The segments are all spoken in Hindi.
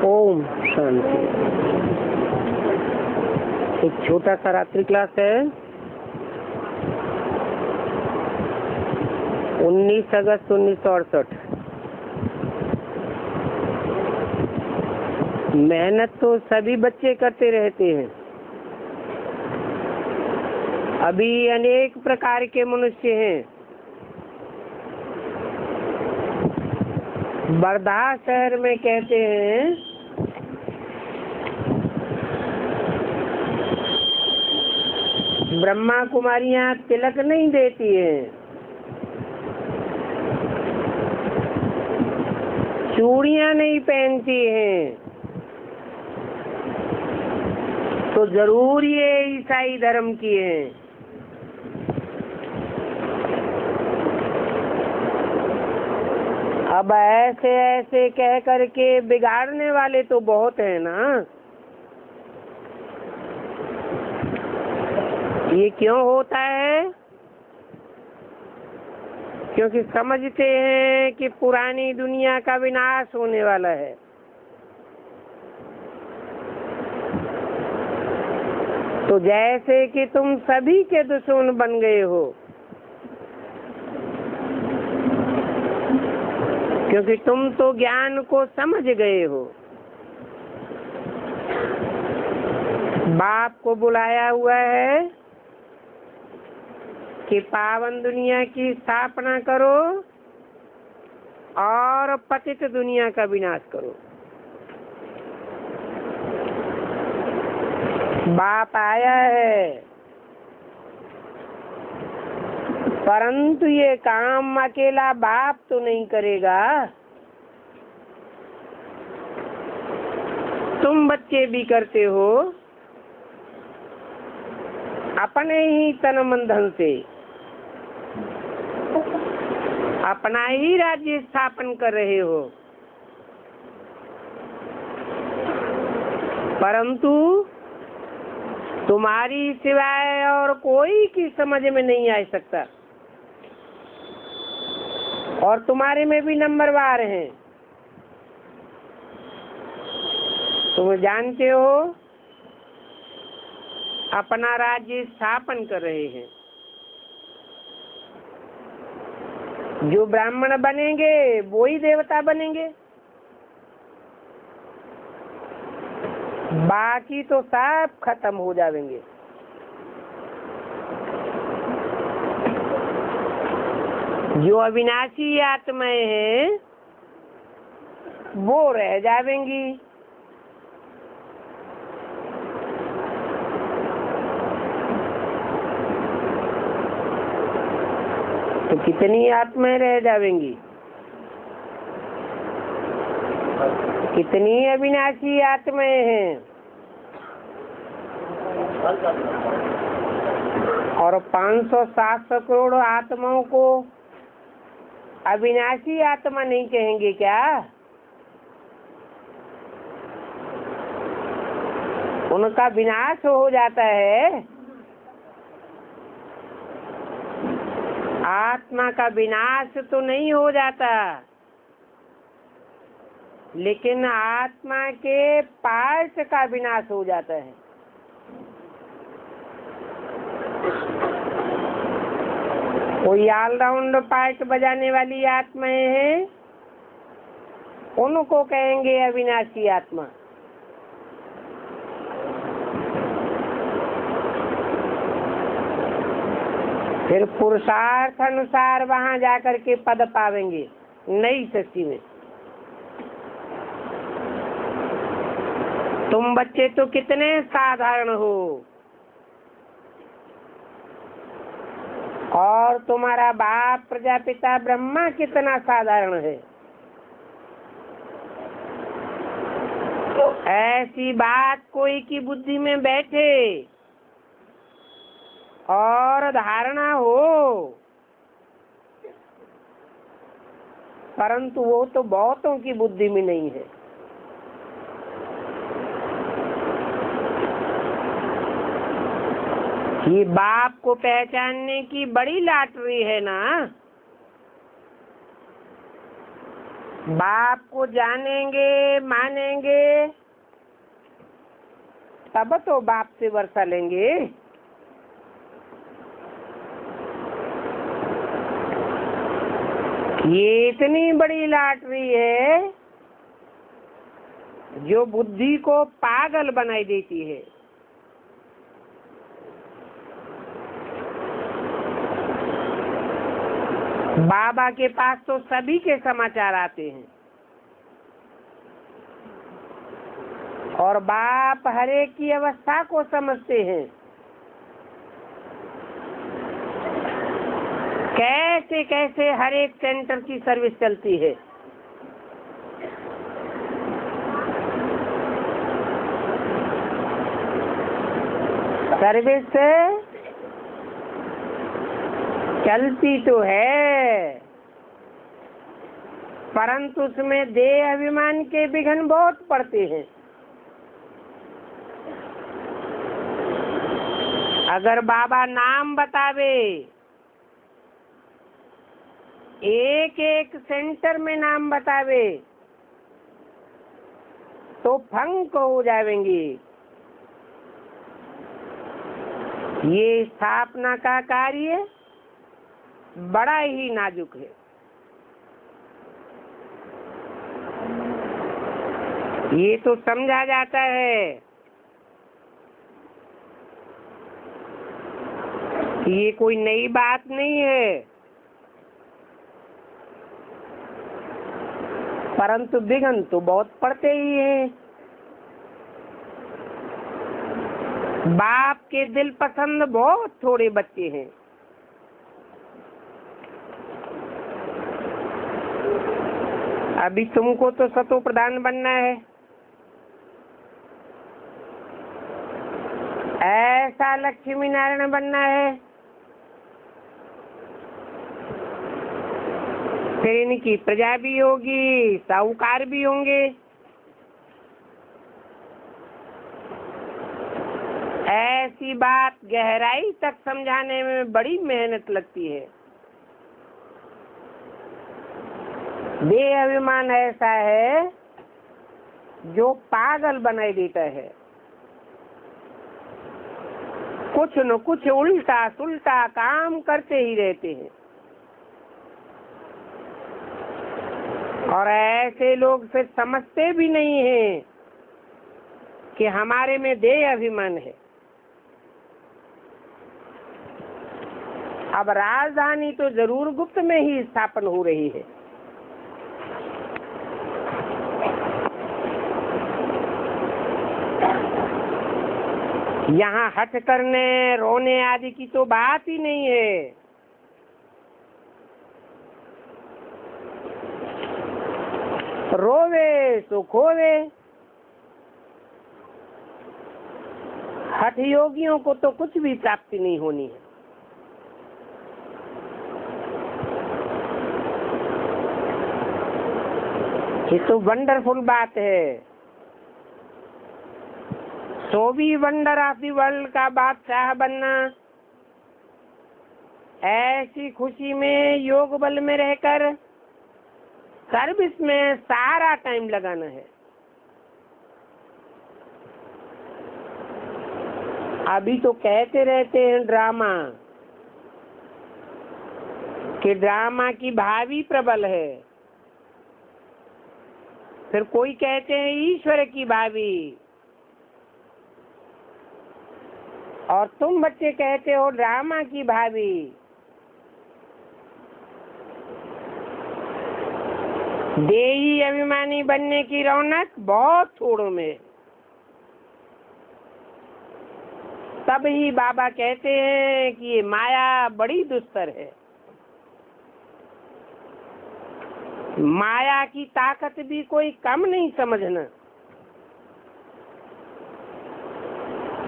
ओम शांति। एक छोटा सा रात्रि क्लास है। 19 अगस्त 1968। मेहनत तो सभी बच्चे करते रहते हैं। अभी अनेक प्रकार के मनुष्य हैं। वर्धा शहर में कहते हैं ब्रह्मा कुमारियां तिलक नहीं देती हैं, चूड़ियां नहीं पहनती हैं, तो जरूर ये ईसाई धर्म की हैं। अब ऐसे ऐसे कह करके बिगाड़ने वाले तो बहुत है ना। ये क्यों होता है? क्योंकि समझते हैं कि पुरानी दुनिया का विनाश होने वाला है। तो जैसे कि तुम सभी के दुश्मन बन गए हो, क्योंकि तुम तो ज्ञान को समझ गए हो। बाप को बुलाया हुआ है कि पावन दुनिया की स्थापना करो और पतित दुनिया का विनाश करो। बाप आया है, परंतु ये काम अकेला बाप तो नहीं करेगा। तुम बच्चे भी करते हो अपने ही तन मन धन से, अपना ही राज्य स्थापन कर रहे हो, परंतु तुम्हारी सिवाय और कोई की समझ में नहीं आ सकता। और तुम्हारे में भी नंबरवार हैं। तुम जानते हो अपना राज्य स्थापन कर रहे हैं। जो ब्राह्मण बनेंगे वो ही देवता बनेंगे, बाकी तो सब खत्म हो जाएंगे। जो अविनाशी आत्माएं हैं वो रह जाएंगी। तो कितनी आत्माएं रह जाएंगी? कितनी अविनाशी आत्माएं हैं? और 500-700 करोड़ आत्माओं को अविनाशी आत्मा नहीं कहेंगे क्या? उनका विनाश हो जाता है। आत्मा का विनाश तो नहीं हो जाता, लेकिन आत्मा के पार्ट का विनाश हो जाता है। कोई ऑलराउंड पार्ट बजाने वाली आत्माएं हैं, उनको कहेंगे अविनाशी आत्मा। फिर पुरुषार्थ अनुसार वहां जाकर के पद पावेंगे नई सृष्टि में। तुम बच्चे तो कितने साधारण हो, और तुम्हारा बाप प्रजापिता ब्रह्मा कितना साधारण है। ऐसी बात कोई की बुद्धि में बैठे और धारणा हो, परंतु वो तो बहुतों की बुद्धि में नहीं है। ये बाप को पहचानने की बड़ी लॉटरी है ना। बाप को जानेंगे, मानेंगे, तब तो बाप से वर्षा लेंगे। ये इतनी बड़ी लॉटरी है जो बुद्धि को पागल बनाई देती है। बाबा के पास तो सभी के समाचार आते हैं और बाप हर एक की अवस्था को समझते हैं। कैसे कैसे हर एक सेंटर की सर्विस चलती है। सर्विस चलती तो है, परंतु उसमें देह अभिमान के विघ्न बहुत पड़ते हैं। अगर बाबा नाम बतावे, एक एक सेंटर में नाम बतावे, तो फंक हो जाएंगे। ये स्थापना का कार्य बड़ा ही नाजुक है। ये तो समझा जाता है कि ये कोई नई बात नहीं है, परंतु विघ्न तो बहुत पड़ते ही हैं। बाप के दिल पसंद बहुत थोड़े बच्चे हैं। अभी तुमको तो सतो प्रधान बनना है, ऐसा लक्ष्मी नारायण बनना है, फिर इनकी प्रजा भी होगी, साहूकार भी होंगे। ऐसी बात गहराई तक समझाने में बड़ी मेहनत लगती है। देह अभिमान ऐसा है जो पागल बनाई देता है। कुछ न कुछ उल्टा सुल्टा काम करते ही रहते हैं और ऐसे लोग फिर समझते भी नहीं हैं कि हमारे में देह अभिमान है। अब राजधानी तो जरूर गुप्त में ही स्थापन हो रही है। यहाँ हट करने, रोने आदि की तो बात ही नहीं है। रोवे तो खोवे। हठ योगियों को तो कुछ भी प्राप्ति नहीं होनी है। ये तो वंडरफुल बात है। तो भी वंडर ऑफ द वर्ल्ड का बादशाह बनना, ऐसी खुशी में योग बल में रहकर सर्विस में सारा टाइम लगाना है। अभी तो कहते रहते हैं ड्रामा, कि ड्रामा की भावी प्रबल है, फिर कोई कहते हैं ईश्वर की भावी, और तुम बच्चे कहते हो ड्रामा की भावी। देही अभिमानी बनने की रौनक बहुत थोड़ों में। तब ही बाबा कहते हैं कि ये माया बड़ी दुस्तर है। माया की ताकत भी कोई कम नहीं समझना।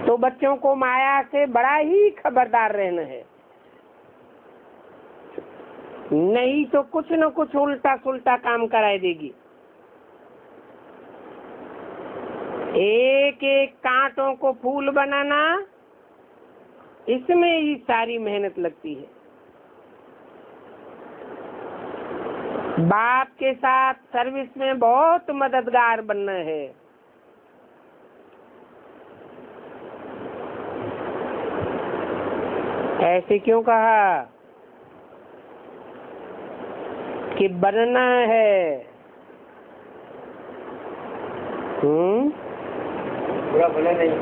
तो बच्चों को माया से बड़ा ही खबरदार रहना है, नहीं तो कुछ न कुछ उल्टा सुल्टा काम कराए देगी। एक एक कांटों को फूल बनाना, इसमें ही सारी मेहनत लगती है। बाप आपके साथ सर्विस में बहुत मददगार बनना है। ऐसे क्यों कहा कि बनना है? पूरा बने नहीं,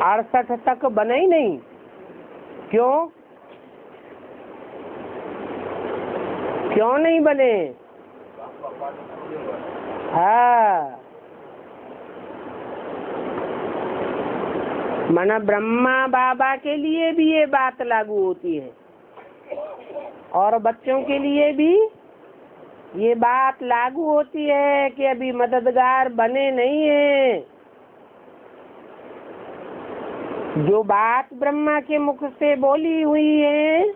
68 तक बने ही नहीं। क्यों क्यों नहीं बने? हाँ, माना ब्रह्मा बाबा के लिए भी ये बात लागू होती है और बच्चों के लिए भी ये बात लागू होती है कि अभी मददगार बने नहीं है। जो बात ब्रह्मा के मुख से बोली हुई है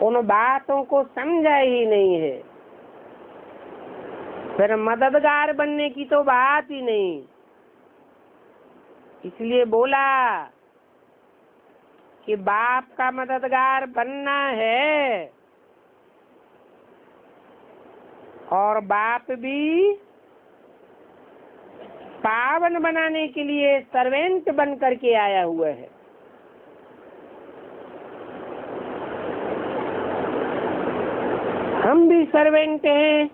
उन बातों को समझा ही नहीं है, फिर मददगार बनने की तो बात ही नहीं। इसलिए बोला कि बाप का मददगार बनना है और बाप भी पावन बनाने के लिए सर्वेंट बन करके आया हुआ है। हम भी सर्वेंट हैं।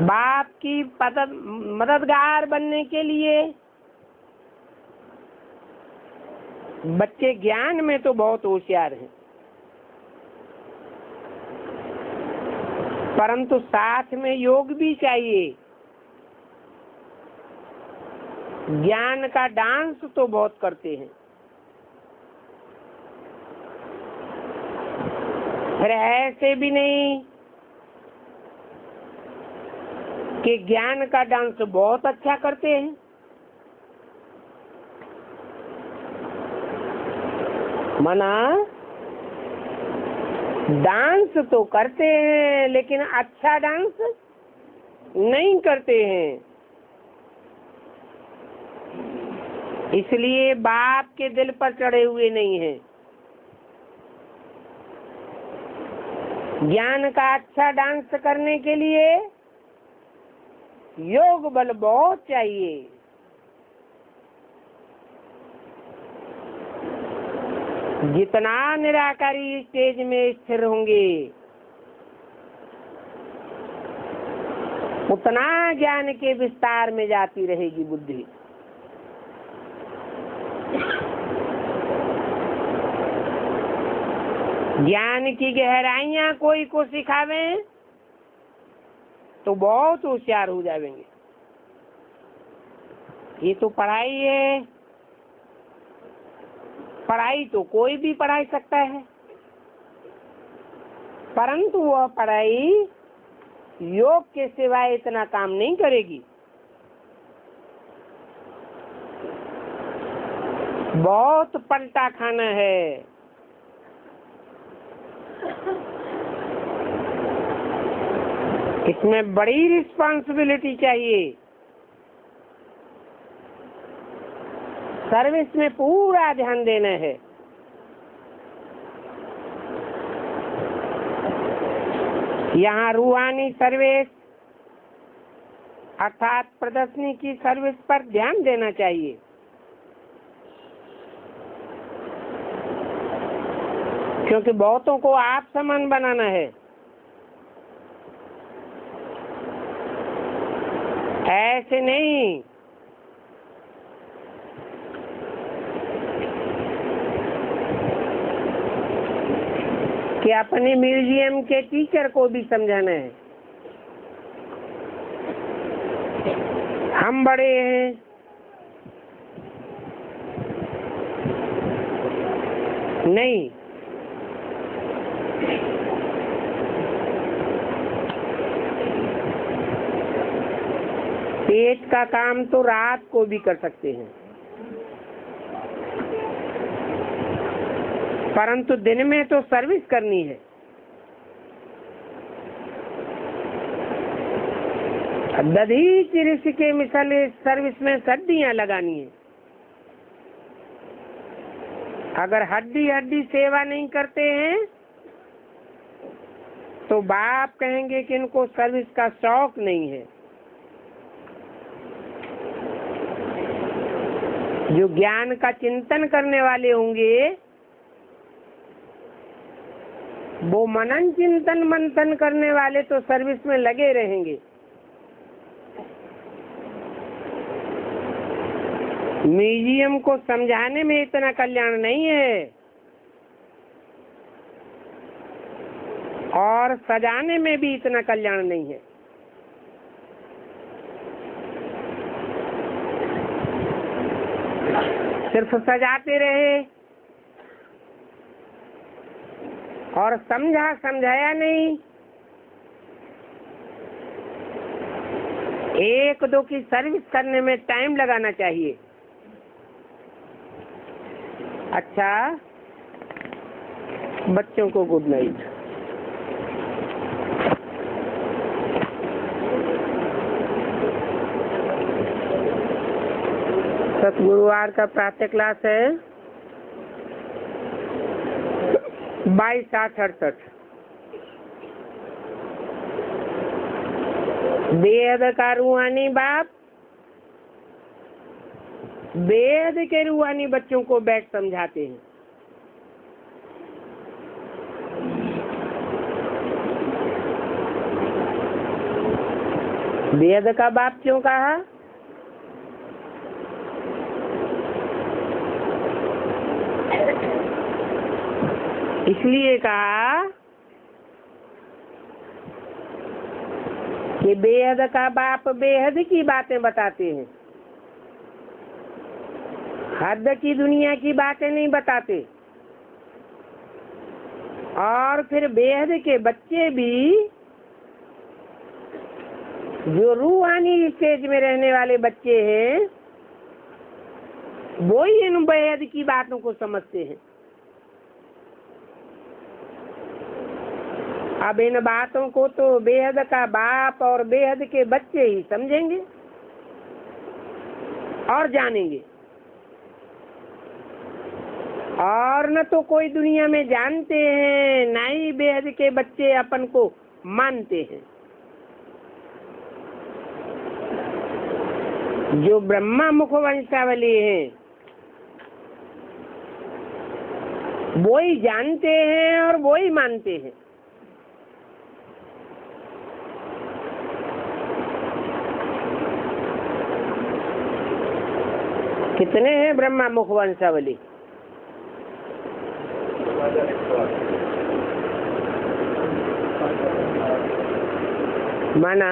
बाप की मददगार बनने के लिए बच्चे ज्ञान में तो बहुत होशियार हैं, परंतु साथ में योग भी चाहिए। ज्ञान का डांस तो बहुत करते हैं, फिर ऐसे भी नहीं कि ज्ञान का डांस बहुत अच्छा करते हैं। मना डांस तो करते हैं लेकिन अच्छा डांस नहीं करते हैं। इसलिए बाप के दिल पर चढ़े हुए नहीं हैं। ज्ञान का अच्छा डांस करने के लिए योग बल बहुत चाहिए। जितना निराकारी स्टेज में स्थिर होंगे उतना ज्ञान के विस्तार में जाती रहेगी बुद्धि। ज्ञान की गहराइयां कोई को सिखावे तो बहुत होशियार हो जाएंगे। ये तो पढ़ाई है, पढ़ाई तो कोई भी पढ़ाई सकता है, परंतु वह पढ़ाई योग के सिवाय इतना काम नहीं करेगी। बहुत पलटा खाना है। इसमें बड़ी रिस्पांसिबिलिटी चाहिए। सर्विस में पूरा ध्यान देना है। यहाँ रूहानी सर्विस अर्थात प्रदर्शनी की सर्विस पर ध्यान देना चाहिए। क्योंकि बहुतों को आप समान बनाना है। ऐसे नहीं कि अपने म्यूजियम के टीचर को भी समझाना है। हम बड़े हैं, नहीं, पेट का काम तो रात को भी कर सकते हैं, परंतु दिन में तो सर्विस करनी है। दधीच ऋषि के मिसाल सर्विस में सड्डियां लगानी है। अगर हड्डी हड्डी सेवा नहीं करते हैं तो बाप कहेंगे कि इनको सर्विस का शौक नहीं है। जो ज्ञान का चिंतन करने वाले होंगे वो मनन चिंतन मंथन करने वाले तो सर्विस में लगे रहेंगे। म्यूजियम को समझाने में इतना कल्याण नहीं है और सजाने में भी इतना कल्याण नहीं है। सिर्फ सजाते रहे और समझाया नहीं। एक दो की सर्विस करने में टाइम लगाना चाहिए। अच्छा, बच्चों को गुड नाइट। गुरुवार का प्रातः क्लास है 22/8/68। बेहद का रूहानी बाप बेहद के रूहानी बच्चों को बैठ समझाते हैं। बेहद का बाप क्यों कहा? इसलिए कहा कि बेहद का बाप बेहद की बातें बताते हैं, हद की दुनिया की बातें नहीं बताते। और फिर बेहद के बच्चे भी जो रूहानी स्टेज में रहने वाले बच्चे हैं वो ही इन बेहद की बातों को समझते हैं। अब इन बातों को तो बेहद का बाप और बेहद के बच्चे ही समझेंगे और जानेंगे, और न तो कोई दुनिया में जानते हैं, न ही बेहद के बच्चे अपन को मानते हैं। जो ब्रह्मा मुख वंशावली हैं वो ही जानते हैं और वो ही मानते हैं। कितने हैं ब्रह्मा मुख वंशावली? माना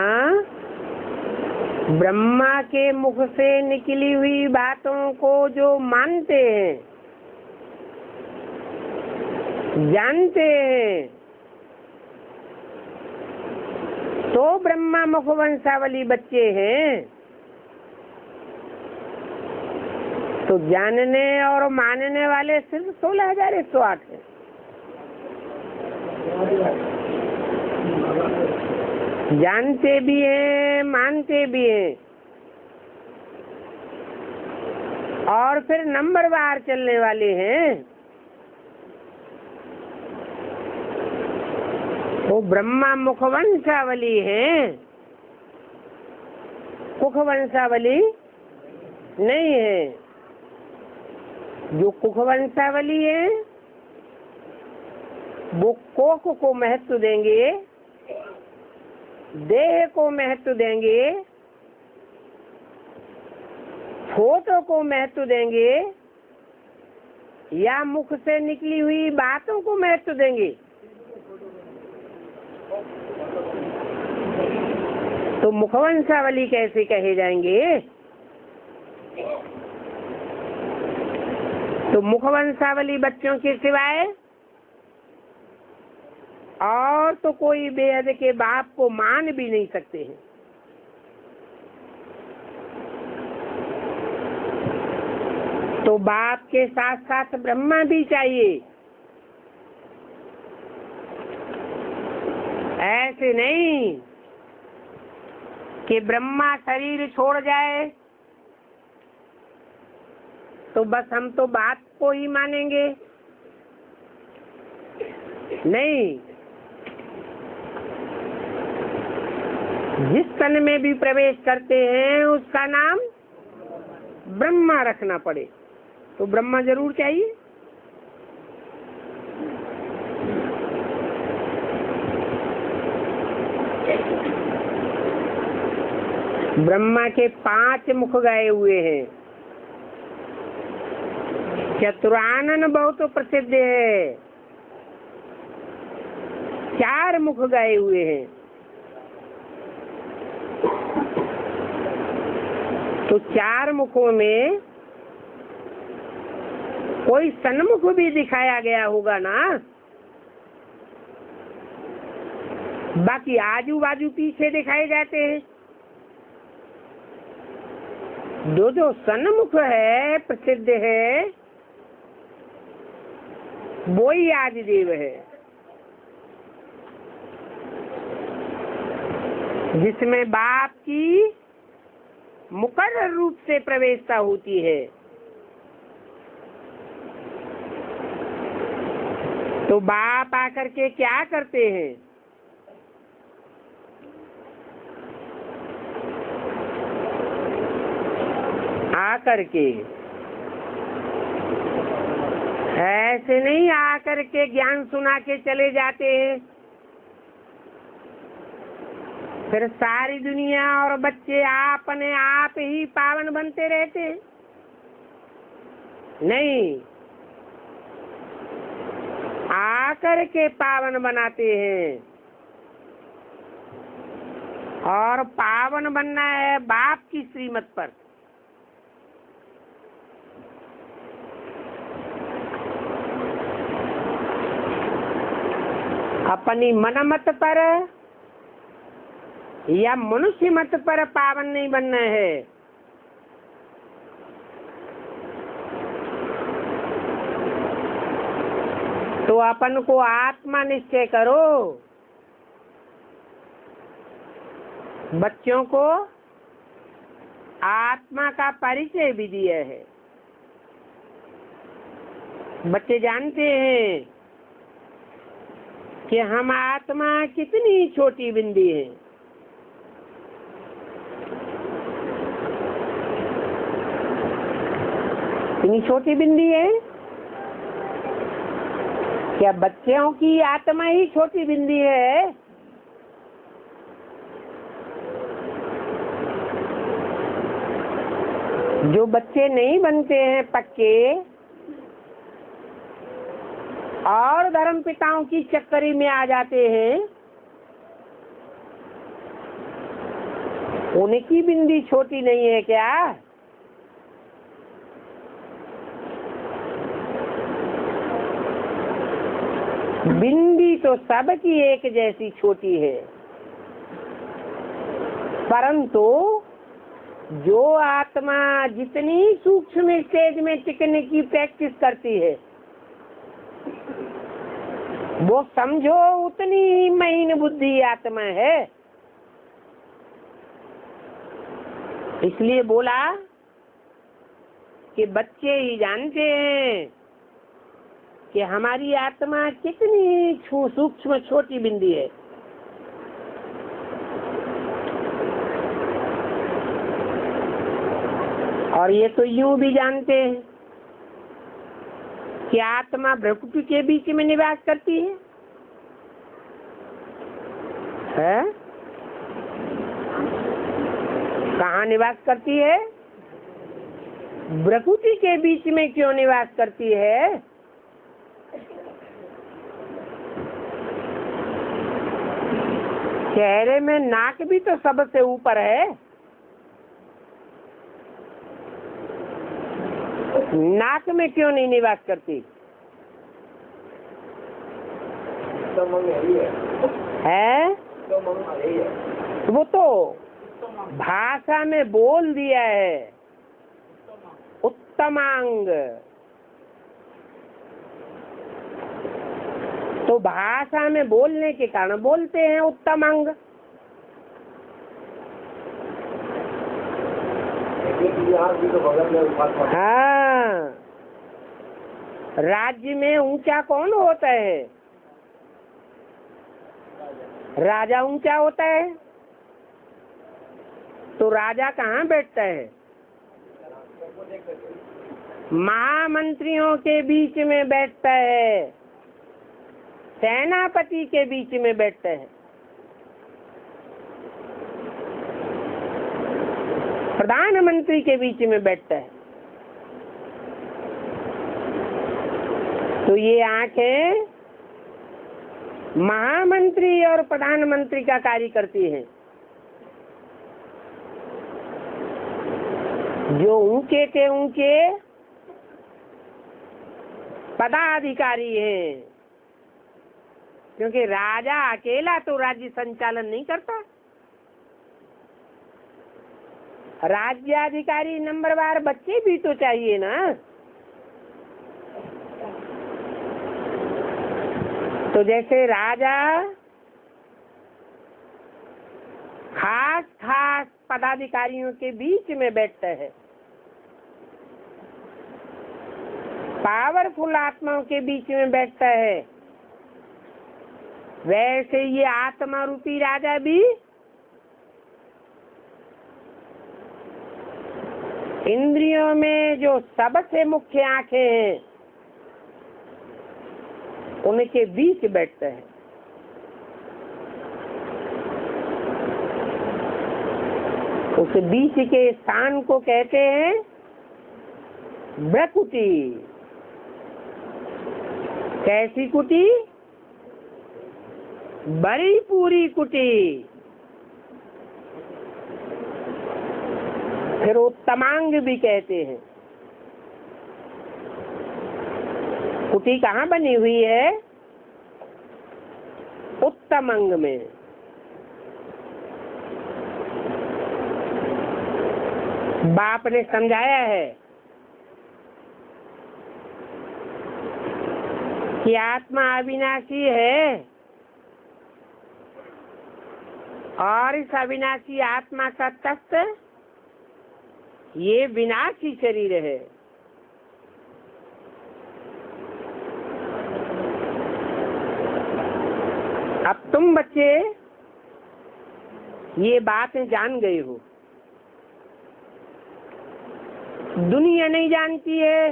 ब्रह्मा के मुख से निकली हुई बातों को जो मानते हैं, जानते हैं, तो ब्रह्मा मुख वंशावली बच्चे हैं। तो जानने और मानने वाले सिर्फ 16,108 हैं। जानते भी हैं, मानते भी हैं, और फिर नंबरवार चलने वाले हैं। वो ब्रह्मा मुख वंशावली हैं, कुख वंशावली नहीं है। जो कुख वंशावली है वो कोख को महत्व देंगे, देह को महत्व देंगे, फोटो को महत्व देंगे, या मुख से निकली हुई बातों को महत्व देंगे। तो मुखवंशावली कैसे कहे जाएंगे? तो मुखवंशावली बच्चों के सिवाय और तो कोई बेहद के बाप को मान भी नहीं सकते हैं। तो बाप के साथ साथ ब्रह्मा भी चाहिए। ऐसे नहीं कि ब्रह्मा शरीर छोड़ जाए तो बस हम तो बात को ही मानेंगे। नहीं, जिस तन में भी प्रवेश करते हैं उसका नाम ब्रह्मा रखना पड़े, तो ब्रह्मा जरूर चाहिए। ब्रह्मा के 5 मुख गए हुए हैं। चतुरानन बहुत प्रसिद्ध है, 4 मुख गए हुए हैं। तो 4 मुखों में कोई सन्मुख भी दिखाया गया होगा ना, बाकी आजू बाजू पीछे दिखाए जाते हैं। जो सन्मुख है, प्रसिद्ध है, वो ही आदिदेव है, जिसमें बाप की मुकर्रर रूप से प्रवेशता होती है। तो बाप आकर के क्या करते हैं? आकर के ऐसे नहीं आकर के ज्ञान सुना के चले जाते हैं, फिर सारी दुनिया और बच्चे अपने आप ही पावन बनते रहते हैं। नहीं, आकर के पावन बनाते हैं, और पावन बनना है बाप की श्रीमत पर। अपनी मनमत पर या मनुष्य मत पर पावन नहीं बनना है। तो अपन को आत्मा निश्चय करो। बच्चों को आत्मा का परिचय भी दिया है। बच्चे जानते हैं कि हम आत्मा कितनी छोटी बिंदी है। इतनी छोटी बिंदी है, क्या बच्चों की आत्मा ही छोटी बिंदी है? जो बच्चे नहीं बनते हैं पक्के और धर्म पिताओं की चक्करी में आ जाते हैं, उनकी बिंदी छोटी नहीं है क्या? बिंदी तो सबकी एक जैसी छोटी है, परंतु जो आत्मा जितनी सूक्ष्म स्टेज में टिकने की प्रैक्टिस करती है, वो समझो उतनी ही महीन बुद्धि आत्मा है। इसलिए बोला कि बच्चे ही जानते हैं कि हमारी आत्मा कितनी सूक्ष्म छोटी बिंदी है। और ये तो यूं भी जानते हैं कि आत्मा भ्रकुटी के बीच में निवास करती है, कहाँ निवास करती है? भ्रकुटी के बीच में क्यों निवास करती है? चेहरे में नाक भी तो सबसे ऊपर है, नाक में क्यों नहीं निवास करती है? वो तो भाषा में बोल दिया है उत्तमांग, तो भाषा में बोलने के कारण बोलते हैं उत्तमांग। हाँ, राज्य में ऊंचा कौन होता है? राजा ऊंचा होता है। तो राजा कहाँ बैठता है? महामंत्रियों के बीच में बैठता है, सेनापति के बीच में बैठता है, प्रधानमंत्री के बीच में बैठता है। तो ये आंखें महामंत्री और प्रधानमंत्री का कार्य करती हैं। जो ऊंचे के ऊंचे पदाधिकारी हैं, क्योंकि राजा अकेला तो राज्य संचालन नहीं करता। राज्याधिकारी नंबरवार बच्चे भी तो चाहिए ना। तो जैसे राजा खास खास पदाधिकारियों के बीच में बैठता है, पावरफुल आत्माओं के बीच में बैठता है, वैसे ये आत्मा रूपी राजा भी इंद्रियों में जो सबसे मुख्य आंखें हैं उनके बीच बैठता है। उस बीच के स्थान को कहते हैं भ्रकुटी। कैसी कुटी? बड़ी पूरी कुटी। फिर उत्तमांग भी कहते हैं। कुटी कहाँ बनी हुई है? उत्तमांग में। बाप ने समझाया है कि आत्मा अविनाशी है और इस अविनाशी आत्मा का तत्व ये विनाशी शरीर है। अब तुम बच्चे ये बातें जान गए हो, दुनिया नहीं जानती है।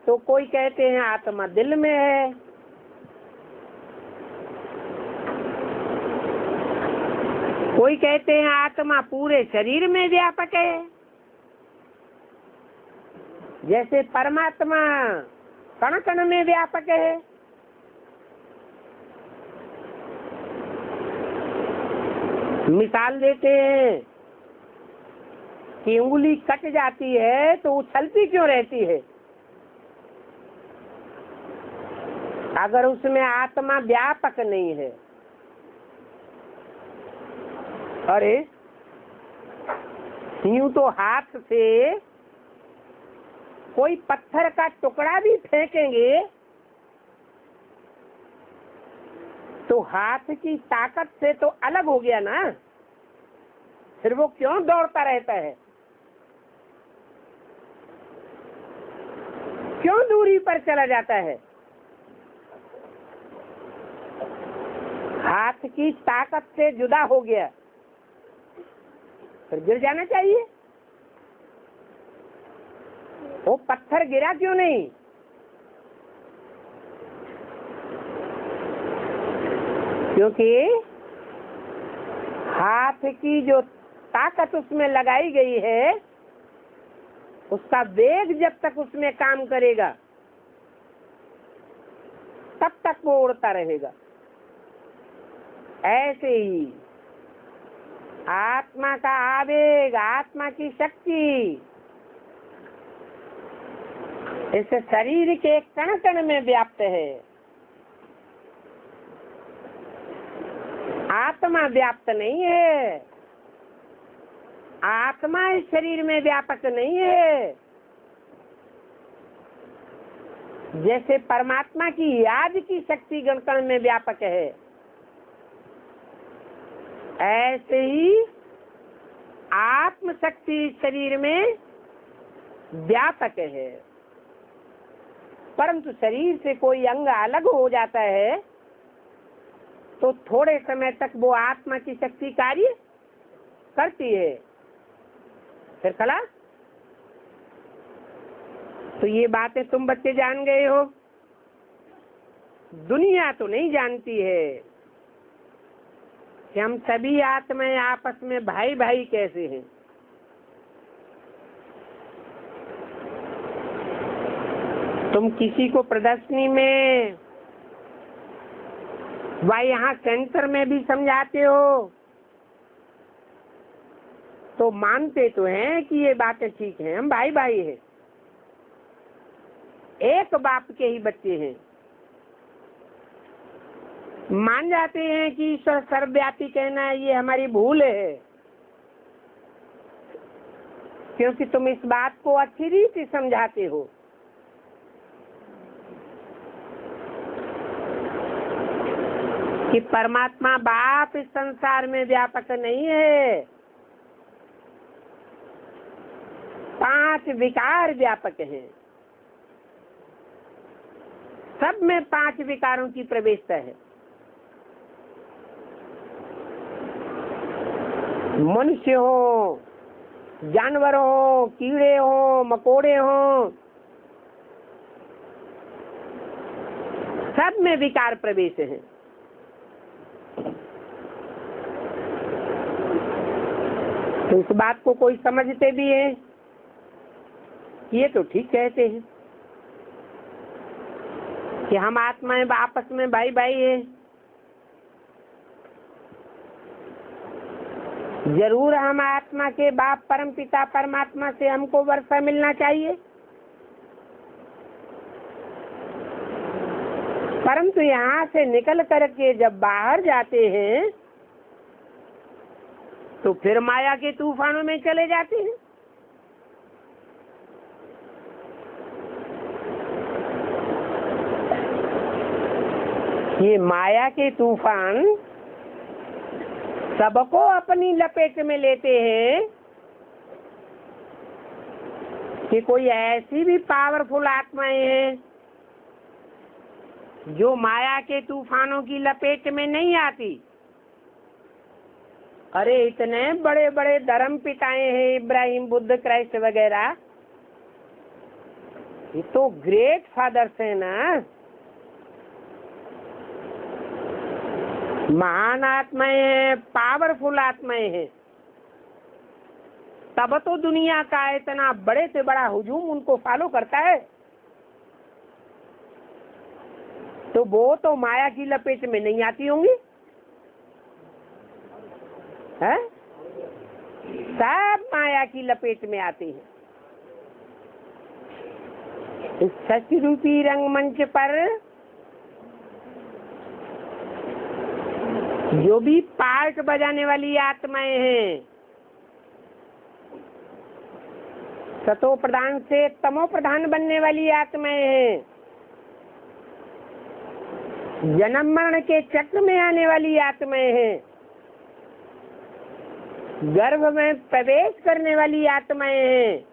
तो कोई कहते हैं आत्मा दिल में है, कोई कहते हैं आत्मा पूरे शरीर में व्यापक है, जैसे परमात्मा कण कण में व्यापक है। मिसाल देते हैं कि उंगली कट जाती है तो उछलती क्यों रहती है? अगर उसमें आत्मा व्यापक नहीं है। अरे यूं तो हाथ से कोई पत्थर का टुकड़ा भी फेंकेंगे तो हाथ की ताकत से तो अलग हो गया ना, फिर वो क्यों दौड़ता रहता है? क्यों दूरी पर चला जाता है? हाथ की ताकत से जुदा हो गया, फिर गिर जाना चाहिए। वो पत्थर गिरा क्यों नहीं? क्योंकि हाथ की जो ताकत उसमें लगाई गई है, उसका वेग जब तक उसमें काम करेगा तब तक वो उड़ता रहेगा। ऐसे ही आत्मा का आवेग, आत्मा की शक्ति इस शरीर के कण कण में व्याप्त है। आत्मा व्याप्त नहीं है, आत्मा इस शरीर में व्यापक नहीं है। जैसे परमात्मा की याद की शक्ति कण कण में व्यापक है, ऐसे ही आत्म शक्ति शरीर में व्यापक है। परंतु शरीर से कोई अंग अलग हो जाता है तो थोड़े समय तक वो आत्मा की शक्ति कार्य करती है, फिर खलास। तो ये बातें तुम बच्चे जान गए हो, दुनिया तो नहीं जानती है कि हम सभी आत्माएं आपस में भाई भाई कैसे हैं। तुम किसी को प्रदर्शनी में व यहाँ सेंटर में भी समझाते हो तो मानते तो हैं कि ये बातें ठीक हैं, हम भाई भाई हैं, एक बाप के ही बच्चे हैं। मान जाते हैं कि ईश्वर सर्वव्यापी कहना है, ये हमारी भूल है, क्योंकि तुम इस बात को अच्छी रीति समझाते हो। कि परमात्मा बाप इस संसार में व्यापक नहीं है, 5 विकार व्यापक हैं, सब में 5 विकारों की प्रवेशता है। मनुष्य हो, जानवर हो, कीड़े हो, मकोड़े हो, सब में विकार प्रवेश है। तो इस बात को कोई समझते भी है, ये तो ठीक कहते हैं कि हम आत्माएं आपस में भाई भाई हैं। जरूर हम आत्मा के बाप परम पिता परमात्मा से हमको वर्षा मिलना चाहिए, परंतु यहाँ से निकल करके जब बाहर जाते हैं तो फिर माया के तूफानों में चले जाते हैं। ये माया के तूफान सबको अपनी लपेट में लेते हैं कि कोई ऐसी भी पावरफुल आत्माएं हैं जो माया के तूफानों की लपेट में नहीं आती। अरे इतने बड़े बड़े धर्म पिताएं हैं, इब्राहिम, बुद्ध, क्राइस्ट वगैरह, ये तो ग्रेट फादर्स है ना, महान आत्माएं हैं, पावरफुल आत्माएं हैं, तब तो दुनिया का इतना बड़े से बड़ा हुजूम उनको फॉलो करता है। तो वो तो माया की लपेट में नहीं आती होंगी, है? सब माया की लपेट में आते हैं। इस सच रूपी रंगमंच पर जो भी पार्ट बजाने वाली आत्माएं हैं, सतो प्रधान से तमो प्रधान बनने वाली आत्माएं हैं, जन्म मरण के चक्र में आने वाली आत्माएं हैं, गर्भ में प्रवेश करने वाली आत्माएं हैं,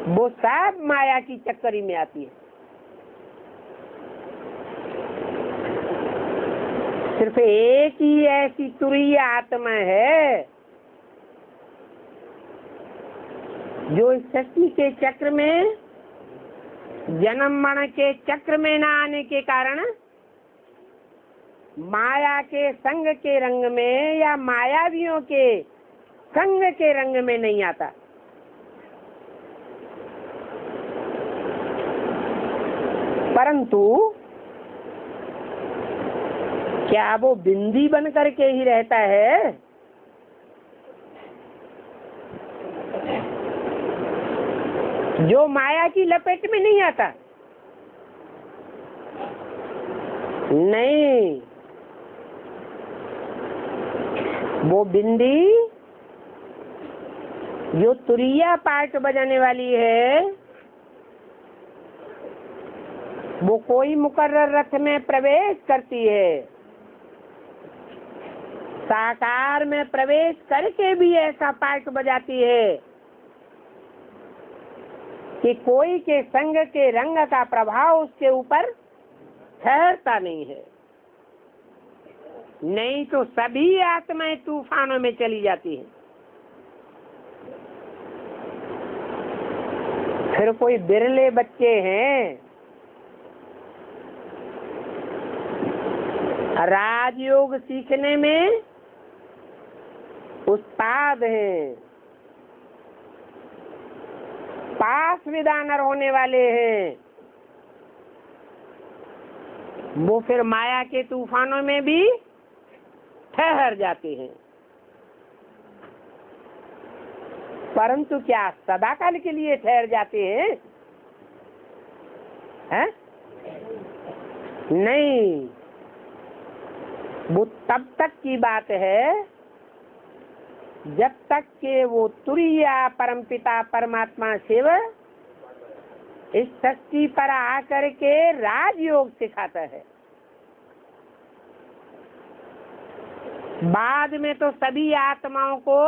वो सब माया की चक्करी में आती है। सिर्फ एक ही ऐसी तुरीय आत्मा है जो इस सृष्टि के चक्र में, जन्म मरण के चक्र में न आने के कारण माया के संग के रंग में या मायावियों के संग के रंग में नहीं आता। परंतु क्या वो बिंदी बन करके ही रहता है? जो माया की लपेट में नहीं आता? नहीं, वो बिंदी जो तुरिया पार्ट बजाने वाली है, वो कोई मुकर्रर रथ में प्रवेश करती है, साकार में प्रवेश करके भी ऐसा पार्ट बजाती है कि कोई के संग के रंग का प्रभाव उसके ऊपर ठहरता नहीं है। नहीं तो सभी आत्माएं तूफानों में चली जाती हैं। फिर कोई बिरले बच्चे हैं राजयोग सीखने में उस्ताद हैं, पास विदानर होने वाले हैं, वो फिर माया के तूफानों में भी ठहर जाते हैं। परंतु क्या सदाकाल के लिए ठहर जाते हैं? हैं? नहीं, वो तब तक की बात है जब तक के वो तुरीया परमपिता परमात्मा शिव इस सृष्टि पर आकर के राजयोग सिखाता है। बाद में तो सभी आत्माओं को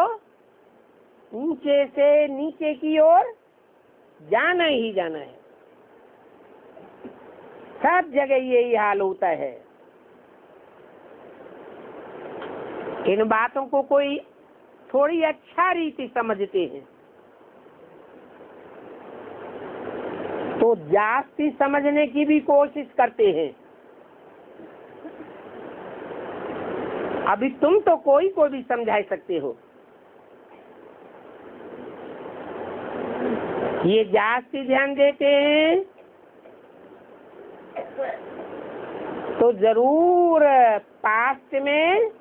ऊंचे से नीचे की ओर जाना ही जाना है। सब जगह यही हाल होता है। इन बातों को कोई थोड़ी अच्छा रीति समझते हैं तो जास्ती समझने की भी कोशिश करते हैं। अभी तुम तो कोई को भी समझा सकते हो, ये जास्ती ध्यान देते हैं तो जरूर पास्ट में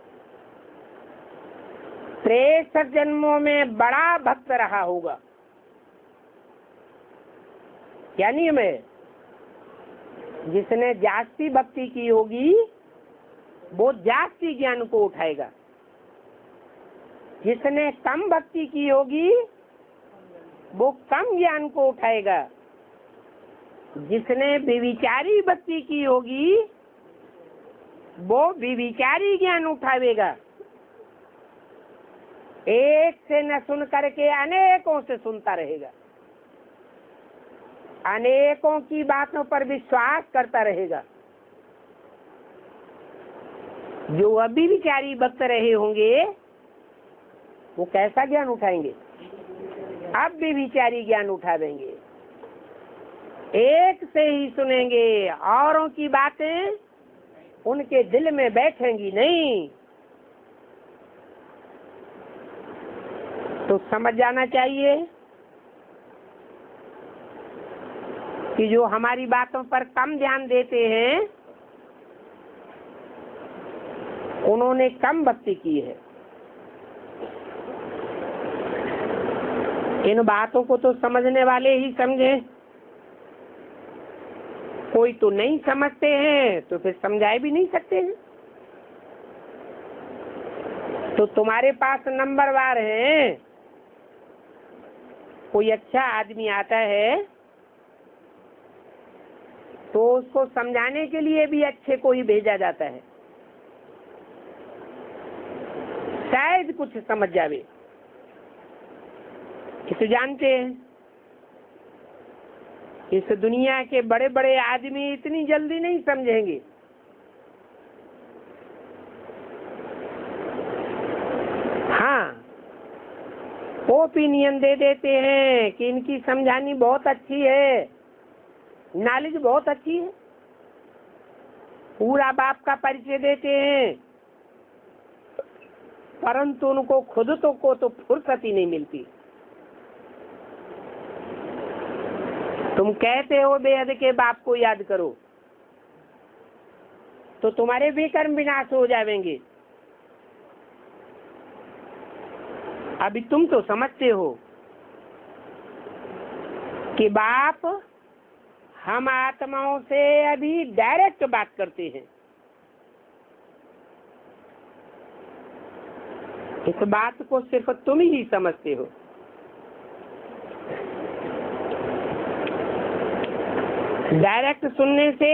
63 जन्मों में बड़ा भक्त रहा होगा। क्या नियम है? जिसने जास्ती भक्ति की होगी वो जास्ती ज्ञान को उठाएगा, जिसने कम भक्ति की होगी वो कम ज्ञान को उठाएगा, जिसने विविचारी भक्ति की होगी वो विविचारी ज्ञान उठावेगा। एक से न सुन करके अनेकों से सुनता रहेगा, अनेकों की बातों पर विश्वास करता रहेगा। जो अभी विचारी भक्त रहे होंगे वो कैसा ज्ञान उठाएंगे? अब भी विचारी ज्ञान उठा देंगे, एक से ही सुनेंगे, औरों की बातें उनके दिल में बैठेंगी नहीं। तो समझ जाना चाहिए कि जो हमारी बातों पर कम ध्यान देते हैं उन्होंने कम भक्ति की है। इन बातों को तो समझने वाले ही समझे, कोई तो नहीं समझते हैं तो फिर समझाए भी नहीं सकते हैं। तो तुम्हारे पास नंबरवार है, कोई अच्छा आदमी आता है तो उसको समझाने के लिए भी अच्छे को ही भेजा जाता है, शायद कुछ समझ जावे। इसे जानते हैं, इस दुनिया के बड़े बड़े आदमी इतनी जल्दी नहीं समझेंगे। हाँ, ओपिनियन दे देते हैं कि इनकी समझानी बहुत अच्छी है, नॉलेज बहुत अच्छी है, पूरा बाप का परिचय देते हैं, परंतु उनको खुद तो फुर्सत ही नहीं मिलती। तुम कहते हो बेहद के बाप को याद करो तो तुम्हारे भी कर्म विनाश हो जाएंगे। अभी तुम तो समझते हो कि बाप हम आत्माओं से अभी डायरेक्ट बात करते हैं। इस बात को सिर्फ तुम ही समझते हो। डायरेक्ट सुनने से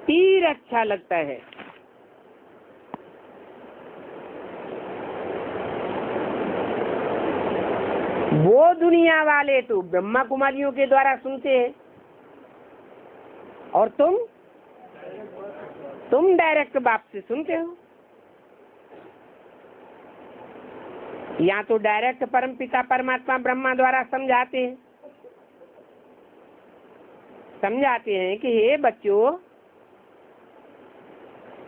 तीर अच्छा लगता है, वो दुनिया वाले तो ब्रह्मा कुमारियों के द्वारा सुनते हैं और तुम तुम डायरेक्ट बाप से सुनते हो, या तो डायरेक्ट परम पिता परमात्मा ब्रह्मा द्वारा समझाते हैं कि हे बच्चों,